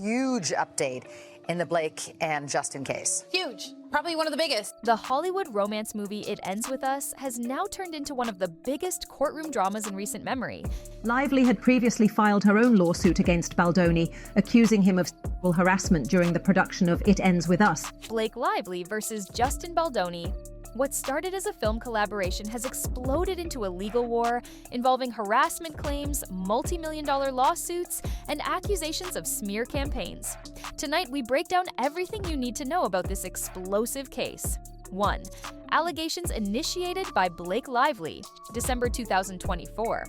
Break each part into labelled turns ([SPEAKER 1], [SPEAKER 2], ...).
[SPEAKER 1] Huge update in the Blake and Justin case.
[SPEAKER 2] Huge. Probably one of the biggest.
[SPEAKER 3] The Hollywood romance movie It Ends With Us has now turned into one of the biggest courtroom dramas in recent memory.
[SPEAKER 4] Lively had previously filed her own lawsuit against Baldoni, accusing him of sexual harassment during the production of It Ends With Us.
[SPEAKER 3] Blake Lively versus Justin Baldoni. What started as a film collaboration has exploded into a legal war involving harassment claims, multi-million-dollar lawsuits, and accusations of smear campaigns. Tonight, we break down everything you need to know about this explosive case. 1. Allegations initiated by Blake Lively, December 2024.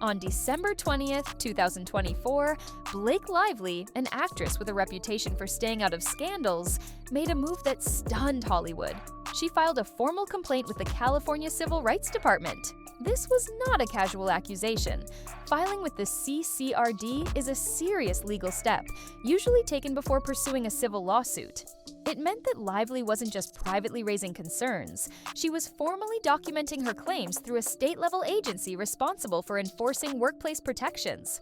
[SPEAKER 3] On December 20th, 2024, Blake Lively, an actress with a reputation for staying out of scandals, made a move that stunned Hollywood. She filed a formal complaint with the California Civil Rights Department. This was not a casual accusation. Filing with the CCRD is a serious legal step, usually taken before pursuing a civil lawsuit. It meant that Lively wasn't just privately raising concerns. She was formally documenting her claims through a state-level agency responsible for enforcing workplace protections.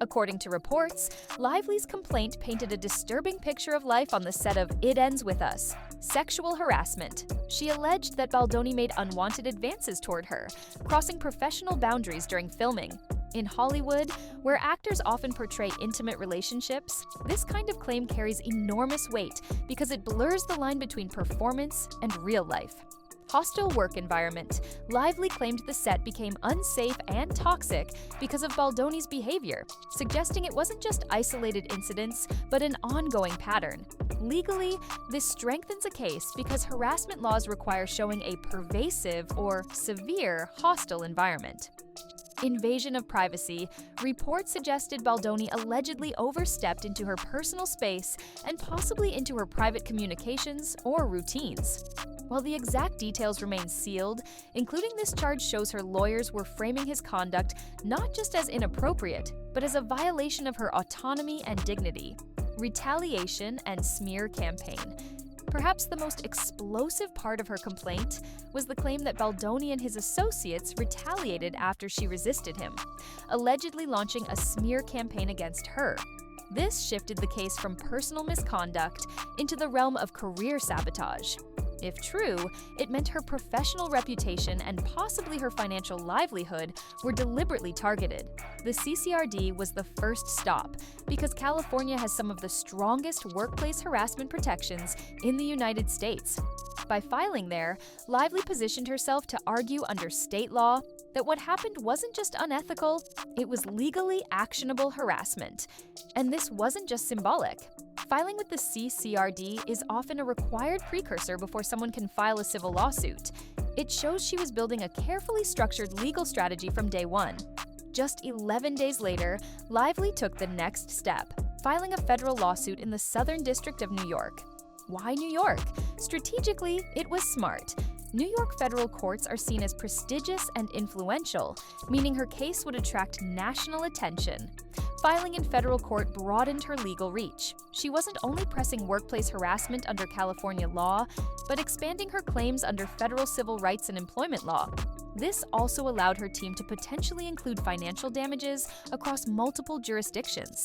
[SPEAKER 3] According to reports, Lively's complaint painted a disturbing picture of life on the set of It Ends With Us. Sexual harassment. She alleged that Baldoni made unwanted advances toward her, crossing professional boundaries during filming. In Hollywood, where actors often portray intimate relationships, this kind of claim carries enormous weight because it blurs the line between performance and real life. Hostile work environment. Lively claimed the set became unsafe and toxic because of Baldoni's behavior, suggesting it wasn't just isolated incidents, but an ongoing pattern. Legally, this strengthens a case because harassment laws require showing a pervasive or severe hostile environment. Invasion of privacy. Reports suggested Baldoni allegedly overstepped into her personal space and possibly into her private communications or routines. While the exact details remain sealed, including this charge shows her lawyers were framing his conduct not just as inappropriate, but as a violation of her autonomy and dignity. Retaliation and smear campaign. Perhaps the most explosive part of her complaint was the claim that Baldoni and his associates retaliated after she resisted him, allegedly launching a smear campaign against her. This shifted the case from personal misconduct into the realm of career sabotage. If true, it meant her professional reputation and possibly her financial livelihood were deliberately targeted. The CCRD was the first stop because California has some of the strongest workplace harassment protections in the United States. By filing there, Lively positioned herself to argue under state law that what happened wasn't just unethical, it was legally actionable harassment. And this wasn't just symbolic. Filing with the CCRD is often a required precursor before someone can file a civil lawsuit. It shows she was building a carefully structured legal strategy from day one. Just 11 days later, Lively took the next step, filing a federal lawsuit in the Southern District of New York. Why New York? Strategically, it was smart. New York federal courts are seen as prestigious and influential, meaning her case would attract national attention. Filing in federal court broadened her legal reach. She wasn't only pressing workplace harassment under California law, but expanding her claims under federal civil rights and employment law. This also allowed her team to potentially include financial damages across multiple jurisdictions.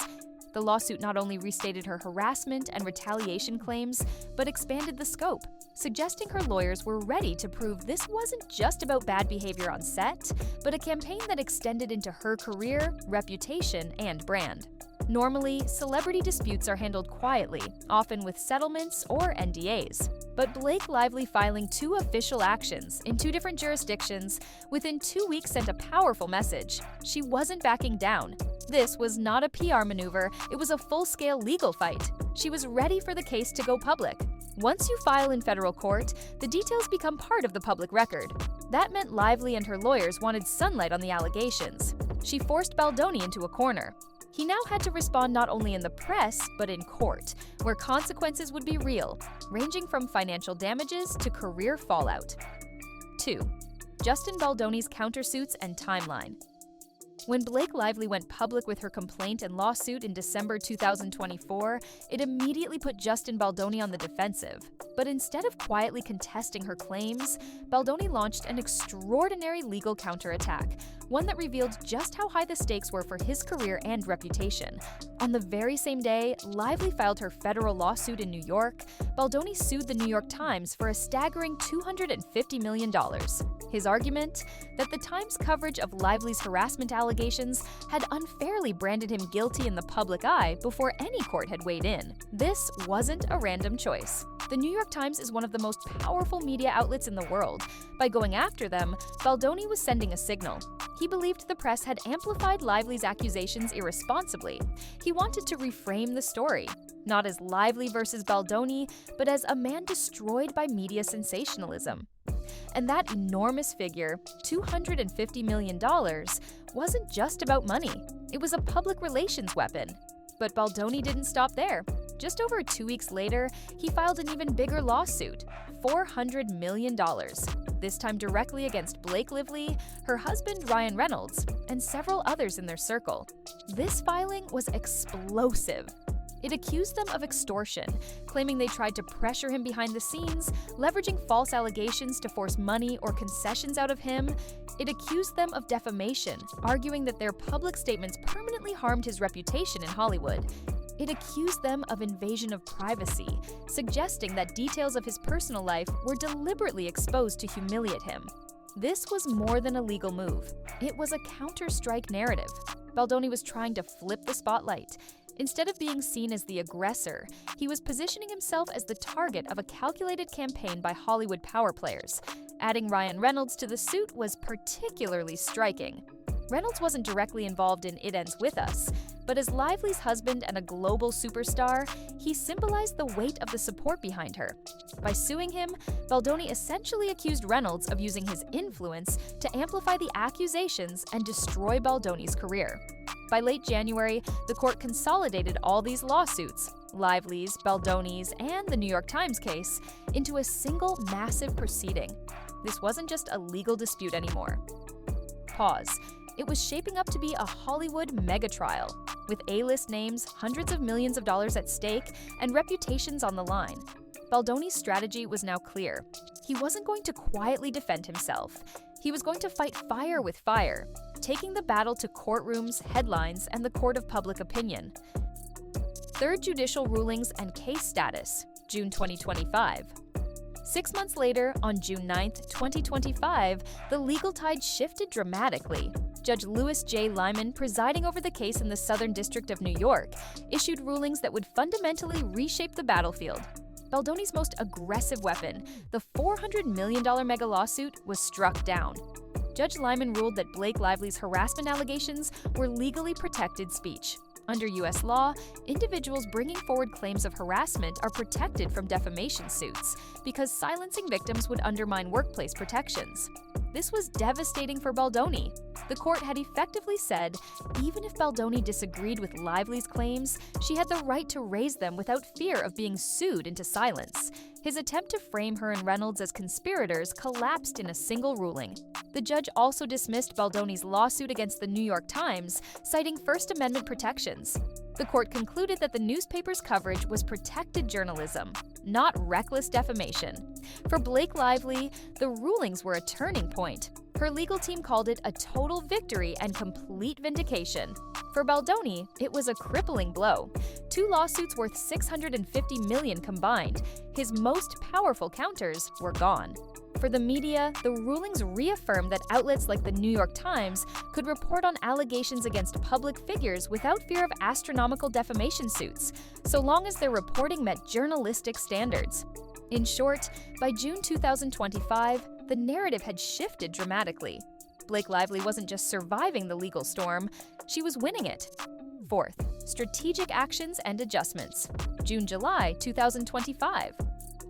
[SPEAKER 3] The lawsuit not only restated her harassment and retaliation claims, but expanded the scope, suggesting her lawyers were ready to prove this wasn't just about bad behavior on set, but a campaign that extended into her career, reputation, and brand. Normally, celebrity disputes are handled quietly, often with settlements or NDAs. But Blake Lively filing 2 official actions in 2 different jurisdictions within 2 weeks sent a powerful message. She wasn't backing down. This was not a PR maneuver, it was a full-scale legal fight. She was ready for the case to go public. Once you file in federal court, the details become part of the public record. That meant Lively and her lawyers wanted sunlight on the allegations. She forced Baldoni into a corner. He now had to respond not only in the press, but in court, where consequences would be real, ranging from financial damages to career fallout. 2. Justin Baldoni's countersuits and timeline. When Blake Lively went public with her complaint and lawsuit in December 2024, it immediately put Justin Baldoni on the defensive. But instead of quietly contesting her claims, Baldoni launched an extraordinary legal counterattack, one that revealed just how high the stakes were for his career and reputation. On the very same day, Lively filed her federal lawsuit in New York. Baldoni sued the New York Times for a staggering $250 million. His argument? That the Times' coverage of Lively's harassment allegations had unfairly branded him guilty in the public eye before any court had weighed in. This wasn't a random choice. The New York Times is one of the most powerful media outlets in the world. By going after them, Baldoni was sending a signal. He believed the press had amplified Lively's accusations irresponsibly. He wanted to reframe the story, not as Lively versus Baldoni, but as a man destroyed by media sensationalism. And that enormous figure, $250 million, wasn't just about money. It was a public relations weapon. But Baldoni didn't stop there. Just over 2 weeks later, he filed an even bigger lawsuit, $400 million, this time directly against Blake Lively, her husband Ryan Reynolds, and several others in their circle. This filing was explosive. It accused them of extortion, claiming they tried to pressure him behind the scenes, leveraging false allegations to force money or concessions out of him. It accused them of defamation, arguing that their public statements permanently harmed his reputation in Hollywood. It accused them of invasion of privacy, suggesting that details of his personal life were deliberately exposed to humiliate him. This was more than a legal move. It was a counter-strike narrative. Baldoni was trying to flip the spotlight. Instead of being seen as the aggressor, he was positioning himself as the target of a calculated campaign by Hollywood power players. Adding Ryan Reynolds to the suit was particularly striking. Reynolds wasn't directly involved in It Ends With Us, but as Lively's husband and a global superstar, he symbolized the weight of the support behind her. By suing him, Baldoni essentially accused Reynolds of using his influence to amplify the accusations and destroy Baldoni's career. By late January, the court consolidated all these lawsuits, Lively's, Baldoni's, and the New York Times case, into a single massive proceeding. This wasn't just a legal dispute anymore. Pause. It was shaping up to be a Hollywood mega-trial, with A-list names, hundreds of millions of dollars at stake, and reputations on the line. Baldoni's strategy was now clear. He wasn't going to quietly defend himself. He was going to fight fire with fire, taking the battle to courtrooms, headlines, and the court of public opinion. Third judicial rulings and case status, June 2025. 6 months later, on June 9, 2025, the legal tide shifted dramatically. Judge Louis J. Lyman, presiding over the case in the Southern District of New York, issued rulings that would fundamentally reshape the battlefield. Baldoni's most aggressive weapon, the $400 million mega lawsuit, was struck down. Judge Lyman ruled that Blake Lively's harassment allegations were legally protected speech. Under U.S. law, individuals bringing forward claims of harassment are protected from defamation suits because silencing victims would undermine workplace protections. This was devastating for Baldoni. The court had effectively said, even if Baldoni disagreed with Lively's claims, she had the right to raise them without fear of being sued into silence. His attempt to frame her and Reynolds as conspirators collapsed in a single ruling. The judge also dismissed Baldoni's lawsuit against the New York Times, citing First Amendment protections. The court concluded that the newspaper's coverage was protected journalism, not reckless defamation. For Blake Lively, the rulings were a turning point. Her legal team called it a total victory and complete vindication. For Baldoni, it was a crippling blow. 2 lawsuits worth $650 million combined. His most powerful counters were gone. For the media, the rulings reaffirmed that outlets like the New York Times could report on allegations against public figures without fear of astronomical defamation suits, so long as their reporting met journalistic standards. In short, by June 2025, the narrative had shifted dramatically. Blake Lively wasn't just surviving the legal storm, she was winning it. Fourth, strategic actions and adjustments. June-July 2025.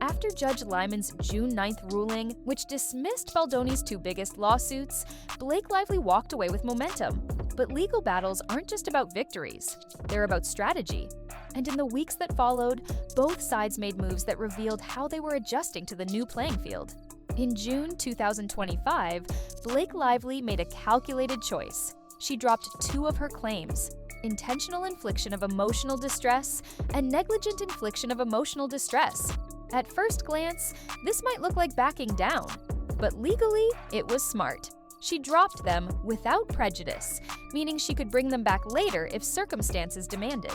[SPEAKER 3] After Judge Lyman's June 9th ruling, which dismissed Baldoni's 2 biggest lawsuits, Blake Lively walked away with momentum. But legal battles aren't just about victories, they're about strategy. And in the weeks that followed, both sides made moves that revealed how they were adjusting to the new playing field. In June 2025, Blake Lively made a calculated choice. she dropped 2 of her claims: intentional infliction of emotional distress and negligent infliction of emotional distress. At first glance, this might look like backing down, but legally, it was smart. She dropped them without prejudice, meaning she could bring them back later if circumstances demanded.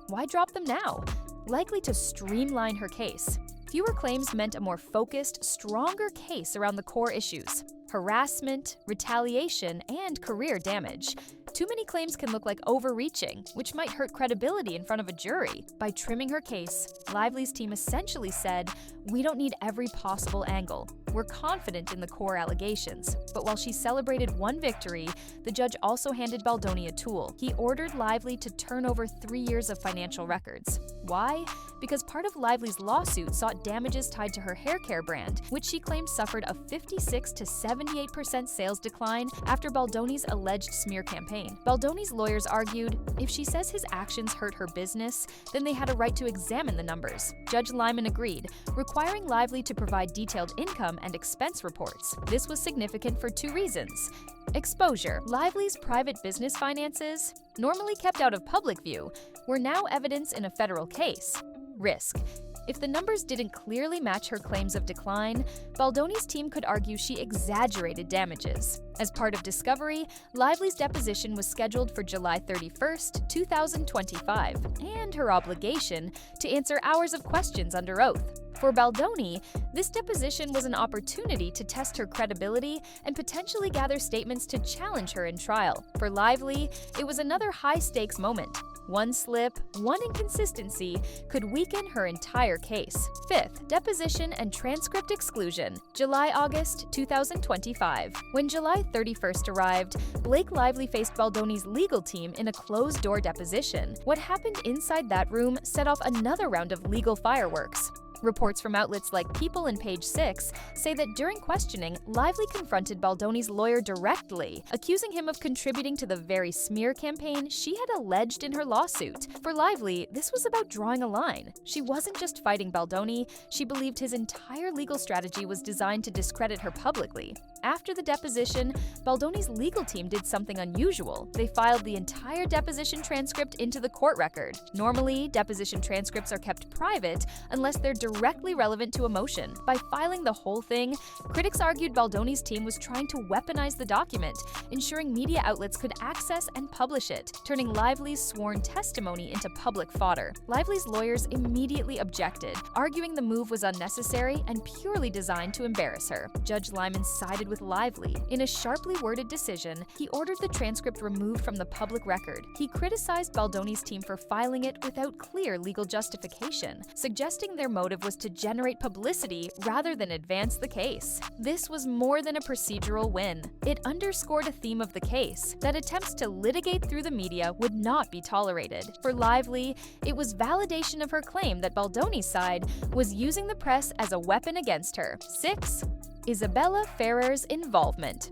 [SPEAKER 3] Why drop them now? Likely to streamline her case. Fewer claims meant a more focused, stronger case around the core issues: harassment, retaliation, and career damage. Too many claims can look like overreaching, which might hurt credibility in front of a jury. By trimming her case, Lively's team essentially said, "We don't need every possible angle. We're confident in the core allegations." But while she celebrated one victory, the judge also handed Baldoni a tool. He ordered Lively to turn over 3 years of financial records. Why? Because part of Lively's lawsuit sought damages tied to her hair care brand, which she claimed suffered a 56 to 78% sales decline after Baldoni's alleged smear campaign. Baldoni's lawyers argued if she says his actions hurt her business, then they had a right to examine the numbers. Judge Lyman agreed, requiring Lively to provide detailed income and expense reports. This was significant for 2 reasons. Exposure. Lively's private business finances, normally kept out of public view, were now evidence in a federal case. Risk. If the numbers didn't clearly match her claims of decline, Baldoni's team could argue she exaggerated damages. As part of discovery, Lively's deposition was scheduled for July 31st, 2025, and her obligation to answer hours of questions under oath. For Baldoni, this deposition was an opportunity to test her credibility and potentially gather statements to challenge her in trial. For Lively, it was another high-stakes moment. One slip, one inconsistency could weaken her entire case. 5th, deposition and transcript exclusion, July-August 2025. When July 31st arrived, Blake Lively faced Baldoni's legal team in a closed-door deposition. What happened inside that room set off another round of legal fireworks. Reports from outlets like People and Page 6 say that during questioning, Lively confronted Baldoni's lawyer directly, accusing him of contributing to the very smear campaign she had alleged in her lawsuit. For Lively, this was about drawing a line. She wasn't just fighting Baldoni, she believed his entire legal strategy was designed to discredit her publicly. After the deposition, Baldoni's legal team did something unusual. They filed the entire deposition transcript into the court record. Normally, deposition transcripts are kept private unless they're directly relevant to a motion. By filing the whole thing, critics argued Baldoni's team was trying to weaponize the document, ensuring media outlets could access and publish it, turning Lively's sworn testimony into public fodder. Lively's lawyers immediately objected, arguing the move was unnecessary and purely designed to embarrass her. Judge Lyman sided with Lively. In a sharply worded decision, he ordered the transcript removed from the public record. He criticized Baldoni's team for filing it without clear legal justification, suggesting their motive was to generate publicity rather than advance the case. This was more than a procedural win. It underscored a theme of the case, that attempts to litigate through the media would not be tolerated. For Lively, it was validation of her claim that Baldoni's side was using the press as a weapon against her. 6. Isabella Ferrer's involvement.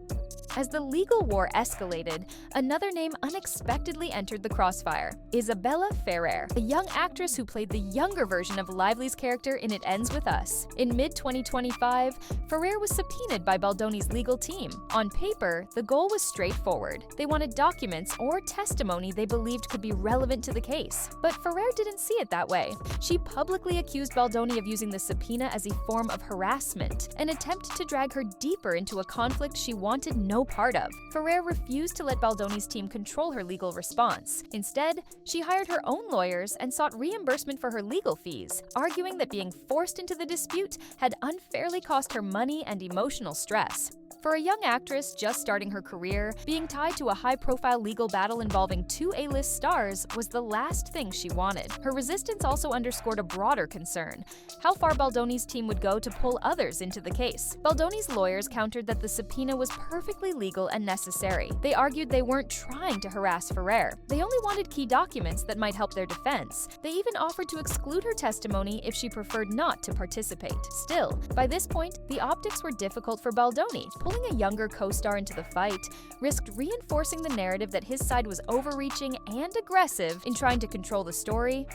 [SPEAKER 3] As the legal war escalated, another name unexpectedly entered the crossfire: Isabella Ferrer, a young actress who played the younger version of Lively's character in It Ends With Us. In mid-2025, Ferrer was subpoenaed by Baldoni's legal team. On paper, the goal was straightforward. They wanted documents or testimony they believed could be relevant to the case. But Ferrer didn't see it that way. She publicly accused Baldoni of using the subpoena as a form of harassment, an attempt to drag her deeper into a conflict she wanted no part of. Ferrer refused to let Baldoni's team control her legal response. Instead, she hired her own lawyers and sought reimbursement for her legal fees, arguing that being forced into the dispute had unfairly cost her money and emotional stress. For a young actress just starting her career, being tied to a high-profile legal battle involving 2 A-list stars was the last thing she wanted. Her resistance also underscored a broader concern: how far Baldoni's team would go to pull others into the case. Baldoni's lawyers countered that the subpoena was perfectly legal and necessary. They argued they weren't trying to harass Ferrer. They only wanted key documents that might help their defense. They even offered to exclude her testimony if she preferred not to participate. Still, by this point, the optics were difficult for Baldoni. Pulling a younger co-star into the fight risked reinforcing the narrative that his side was overreaching and aggressive in trying to control the story.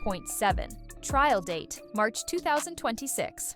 [SPEAKER 3] Point 7. Trial date, March 2026.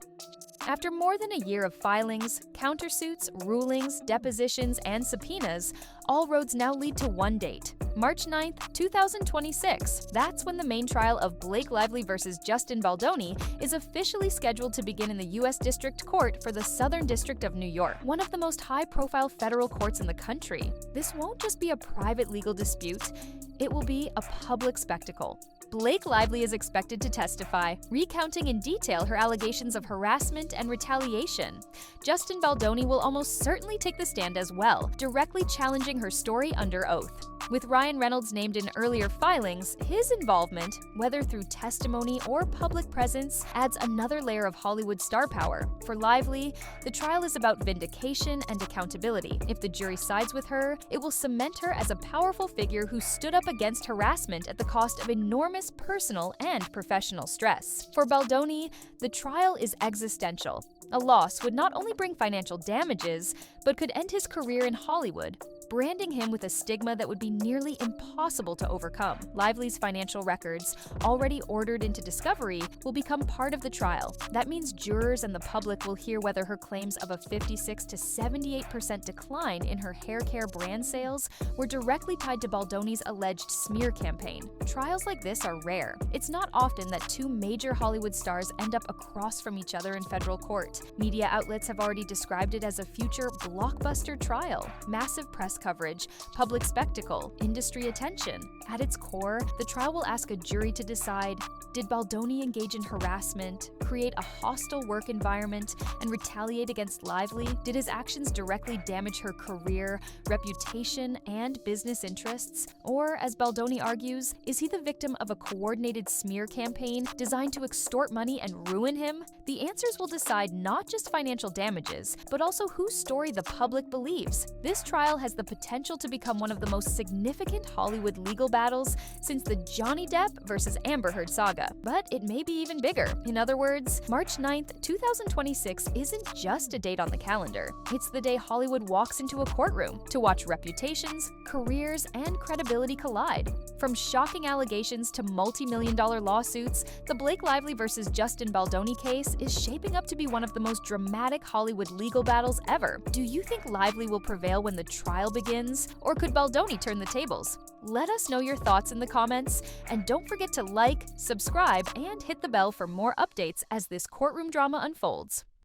[SPEAKER 3] After more than a year of filings, countersuits, rulings, depositions, and subpoenas, all roads now lead to one date, March 9th, 2026. That's when the main trial of Blake Lively versus Justin Baldoni is officially scheduled to begin in the U.S. District Court for the Southern District of New York, one of the most high-profile federal courts in the country. This won't just be a private legal dispute, it will be a public spectacle. Blake Lively is expected to testify, recounting in detail her allegations of harassment and retaliation. Justin Baldoni will almost certainly take the stand as well, directly challenging her story under oath. With Ryan Reynolds named in earlier filings, his involvement, whether through testimony or public presence, adds another layer of Hollywood star power. For Lively, the trial is about vindication and accountability. If the jury sides with her, it will cement her as a powerful figure who stood up against harassment at the cost of enormous personal and professional stress. For Baldoni, the trial is existential. A loss would not only bring financial damages, but could end his career in Hollywood, branding him with a stigma that would be nearly impossible to overcome. Lively's financial records, already ordered into discovery, will become part of the trial. That means jurors and the public will hear whether her claims of a 56 to 78% decline in her hair care brand sales were directly tied to Baldoni's alleged smear campaign. Trials like this are rare. It's not often that two major Hollywood stars end up across from each other in federal court. Media outlets have already described it as a future blockbuster trial. Massive press coverage, public spectacle, industry attention. At its core, the trial will ask a jury to decide, did Baldoni engage in harassment, create a hostile work environment, and retaliate against Lively? Did his actions directly damage her career, reputation, and business interests? Or, as Baldoni argues, is he the victim of a coordinated smear campaign designed to extort money and ruin him? The answers will decide not just financial damages, but also whose story the public believes. This trial has the potential to become one of the most significant Hollywood legal battles since the Johnny Depp versus Amber Heard saga. But it may be even bigger. In other words, March 9th, 2026 isn't just a date on the calendar. It's the day Hollywood walks into a courtroom to watch reputations, careers, and credibility collide. From shocking allegations to multi-million-dollar lawsuits, the Blake Lively versus Justin Baldoni case is shaping up to be one of the most dramatic Hollywood legal battles ever. Do you think Lively will prevail when the trial begins, or could Baldoni turn the tables? Let us know your thoughts in the comments, and don't forget to like, subscribe, and hit the bell for more updates as this courtroom drama unfolds.